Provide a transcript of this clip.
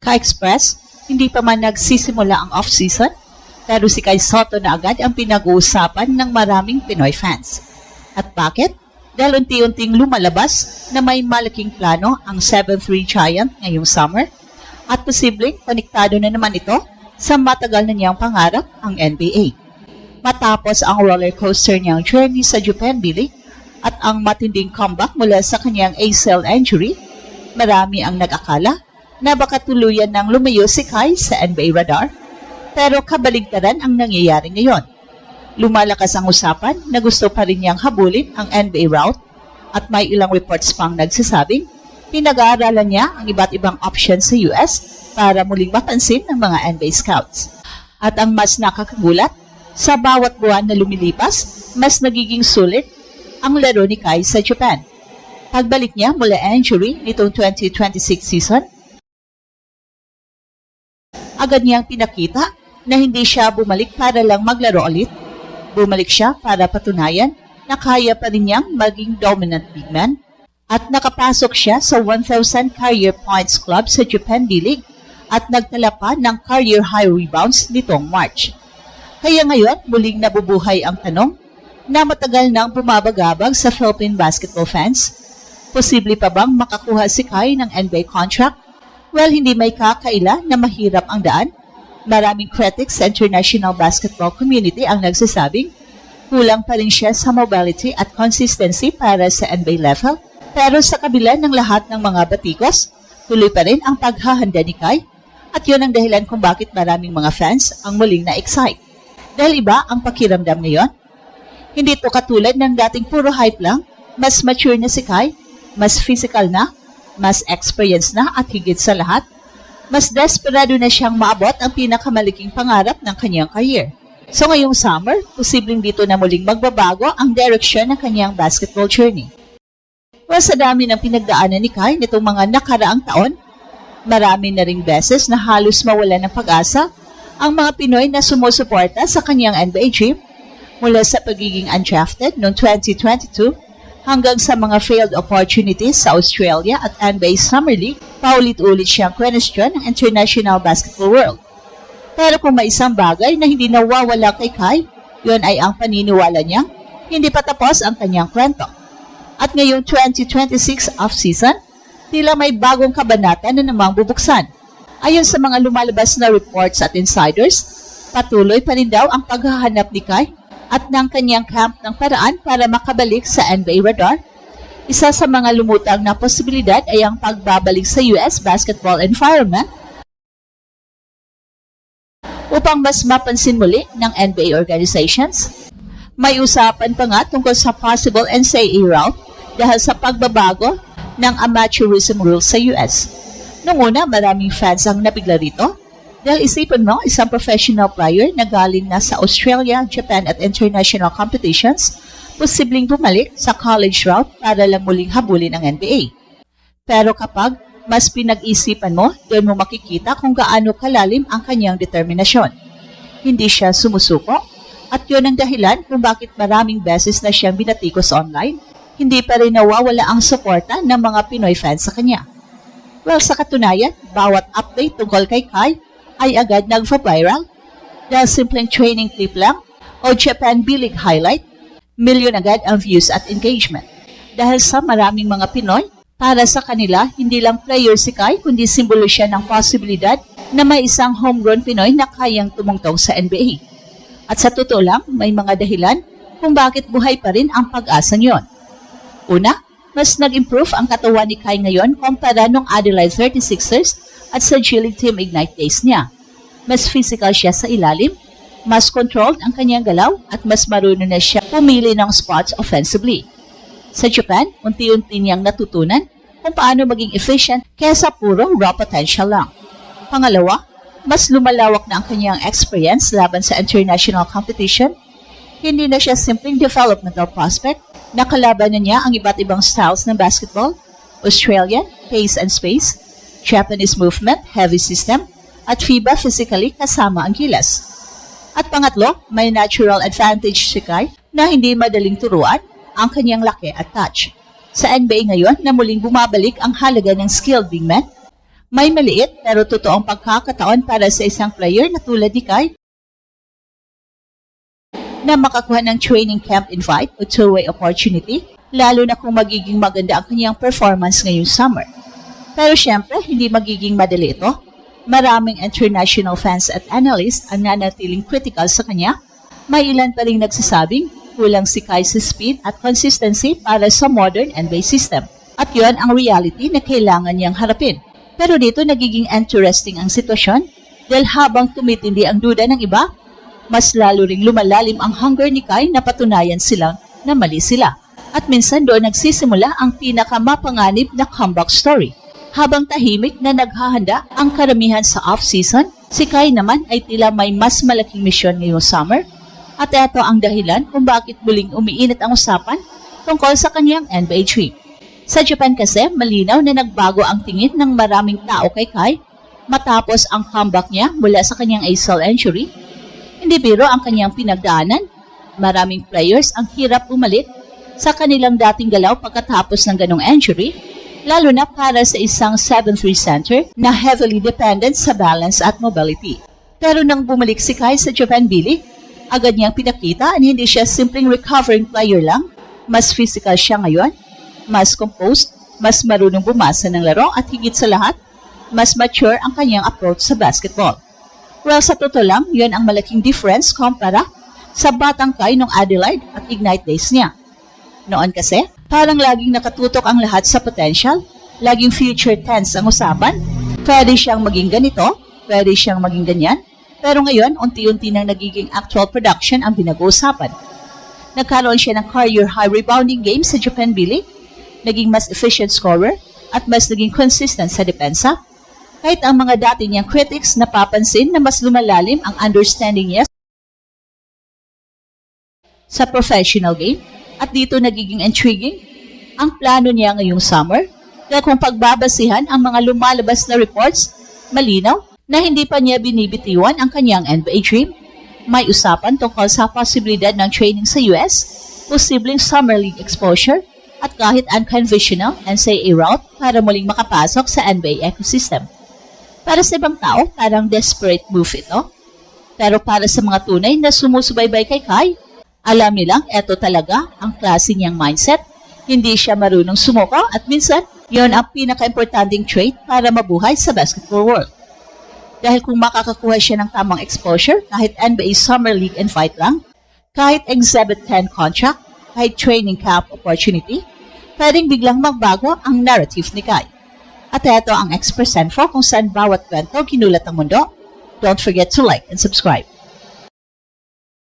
Ka-Express, hindi pa man nagsisimula ang off-season, pero si Kai Sotto na agad ang pinag-uusapan ng maraming Pinoy fans. At bakit? Dahil unti-unting lumalabas na may malaking plano ang 7-3 Giant ngayong summer at posibleng konektado na naman ito sa matagal na niyang pangarap ang NBA. Matapos ang roller coaster niyang journey sa Japan B-League at ang matinding comeback mula sa kanyang ACL injury, marami ang nag-akala na baka tuluyan ng lumayo si Kai sa NBA radar, pero kabaligtaran ang nangyayari ngayon. Lumalakas ang usapan na gusto pa rin niyang habulin ang NBA route at may ilang reports pang nagsasabing pinag-aaralan niya ang iba't ibang options sa US para muling mapansin ng mga NBA scouts. At ang mas nakakagulat, sa bawat buwan na lumilipas, mas nagiging sulit ang laro ni Kai sa Japan. Pagbalik niya mula injury nitong 2026 season, agad niyang pinakita na hindi siya bumalik para lang maglaro ulit. Bumalik siya para patunayan na kaya pa rin niyang maging dominant big man at nakapasok siya sa 1,000 career points club sa Japan D-League at nagtala pa ng career high rebounds nitong March. Kaya ngayon muling nabubuhay ang tanong na matagal nang bumabagabag sa Philippine basketball fans. Posible pa bang makakuha si Kai ng NBA contract? Well, hindi may kakaila na mahirap ang daan. Maraming critics sa international basketball community ang nagsasabing kulang pa rin siya sa mobility at consistency para sa NBA level. Pero sa kabila ng lahat ng mga batikos, tuloy pa rin ang paghahanda ni Kai at yun ang dahilan kung bakit maraming mga fans ang muling na-excite. Dahil iba ang pakiramdam ngayon. Hindi ito katulad ng dating puro hype lang, mas mature na si Kai, mas physical na, mas experience na at higit sa lahat, mas desperado na siyang maabot ang pinakamaliking pangarap ng kanyang career. So ngayong summer, posibleng dito na muling magbabago ang direksyon ng kanyang basketball journey. Well, sa dami ng pinagdaanan ni Kai nitong mga nakaraang taon, marami na ring beses na halos mawala ng pag-asa ang mga Pinoy na sumusuporta sa kanyang NBA dream mula sa pagiging undrafted noong 2022 hanggang sa mga failed opportunities sa Australia at NBA Summer League, paulit-ulit siyang kwenestyon ng international basketball world. Pero kung may isang bagay na hindi nawawala kay Kai, yun ay ang paniniwala niya, hindi pa tapos ang kanyang kwento. At ngayong 2026 off-season, tila may bagong kabanata na namang bubuksan. Ayon sa mga lumalabas na reports at insiders, patuloy pa rin daw ang paghahanap ni Kai at ng kanyang camp ng paraan para makabalik sa NBA radar. Isa sa mga lumutang na posibilidad ay ang pagbabalik sa US basketball environment upang mas mapansin muli ng NBA organizations. May usapan pa nga tungkol sa possible NCAA route dahil sa pagbabago ng amateurism rules sa US. Noong una, maraming fans ang nabigla rito. Dahil isipin mo, isang professional player na galing na sa Australia, Japan at international competitions, posibleng bumalik sa college route para lang muling habulin ang NBA. Pero kapag mas pinag-isipan mo, doon mo makikita kung gaano kalalim ang kanyang determinasyon. Hindi siya sumusuko at yun ang dahilan kung bakit maraming beses na siyang binatikos online, hindi pa rin nawawala ang suporta ng mga Pinoy fans sa kanya. Well, sa katunayan, bawat update tungkol kay Kai ay agad nag-viral dahil simpleng training clip lang o Japan B-League highlight, milyon agad ang views at engagement. Dahil sa maraming mga Pinoy, para sa kanila, hindi lang player si Kai kundi simbolo siya ng posibilidad na may isang homegrown Pinoy na kayang tumungtong sa NBA. At sa totoo lang, may mga dahilan kung bakit buhay pa rin ang pag-asa niyon. Una, mas nag-improve ang katawan ni Kai ngayon kumpara nung Adelaide 36ers at sa G-League Team Ignite days niya. Mas physical siya sa ilalim, mas controlled ang kanyang galaw at mas marunong na siya pumili ng spots offensively. Sa Japan, unti-unti niyang natutunan kung paano maging efficient kesa puro raw potential lang. Pangalawa, mas lumalawak na ang kanyang experience laban sa international competition. Hindi na siya simpleng developmental prospect, nakalaban na niya ang iba't ibang styles ng basketball, Australian, pace and space, Japanese movement, heavy system, at FIBA physically kasama ang gilas. At pangatlo, may natural advantage si Kai na hindi madaling turuan ang kanyang laki at touch. Sa NBA ngayon na muling bumabalik ang halaga ng skilled big men, May maliit pero totoong pagkakataon para sa isang player na tulad ni Kai na makakuha ng training camp invite o two-way opportunity, lalo na kung magiging maganda ang kanyang performance ngayong summer. Pero syempre, hindi magiging madali ito. Maraming international fans at analysts ang nanatiling critical sa kanya. May ilan pa rin nagsasabing kulang si Kai sa speed at consistency para sa modern NBA system. At yon ang reality na kailangan niyang harapin. Pero dito nagiging interesting ang sitwasyon dahil habang tumitindi ang duda ng iba, mas lalo ring lumalalim ang hunger ni Kai na patunayan silang na mali sila. At minsan doon nagsisimula ang pinakamapanganib na comeback story. Habang tahimik na naghahanda ang karamihan sa off-season, si Kai naman ay tila may mas malaking misyon ngayong summer. At ito ang dahilan kung bakit muling umiinit ang usapan tungkol sa kanyang NBA dream. Sa Japan kasi, malinaw na nagbago ang tingin ng maraming tao kay Kai matapos ang comeback niya mula sa kanyang ACL injury. Hindi biro ang kanyang pinagdaanan. Maraming players ang hirap bumalik sa kanilang dating galaw pagkatapos ng ganong injury, lalo na para sa isang 7'3 center na heavily dependent sa balance at mobility. Pero nang bumalik si Kai sa Japan B-League, agad niyang pinakita na hindi siya simpleng recovering player lang. Mas physical siya ngayon, mas composed, mas marunong bumasa ng laro at higit sa lahat, mas mature ang kanyang approach sa basketball. Well, sa totoo lang, yun ang malaking difference kumpara sa batang Kai nung Adelaide at Ignite days niya. Noon kasi, parang laging nakatutok ang lahat sa potential, laging future tense ang usapan, pwede siyang maging ganito, pwede siyang maging ganyan, pero ngayon, unti-unti nang nagiging actual production ang pinag-uusapan. Nagkaroon siya ng career high rebounding game sa Japan B-League, naging mas efficient scorer, at mas naging consistent sa depensa. Kahit ang mga dati niyang critics napapansin na mas lumalalim ang understanding niya sa professional game, at dito nagiging intriguing ang plano niya ngayong summer. Dahil kung pagbabasihan ang mga lumalabas na reports, malinaw na hindi pa niya binibitiwan ang kanyang NBA dream. May usapan tungkol sa posibilidad ng training sa US, posibleng summer league exposure, at kahit unconventional NCAA route para muling makapasok sa NBA ecosystem. Para sa ibang tao, parang desperate move ito. Pero para sa mga tunay na sumusubaybay kay Kai, alam nilang eto talaga ang klase niyang mindset. Hindi siya marunong sumuko at minsan, yon ang pinaka-importanting trait para mabuhay sa basketball world. Dahil kung makakakuha siya ng tamang exposure, kahit NBA Summer League invite lang, kahit Exhibit 10 contract, kahit training camp opportunity, pwedeng biglang magbago ang narrative ni Kai. At ito ang Express Info kung saan bawat kwento ginulat ang mundo. Don't forget to like and subscribe.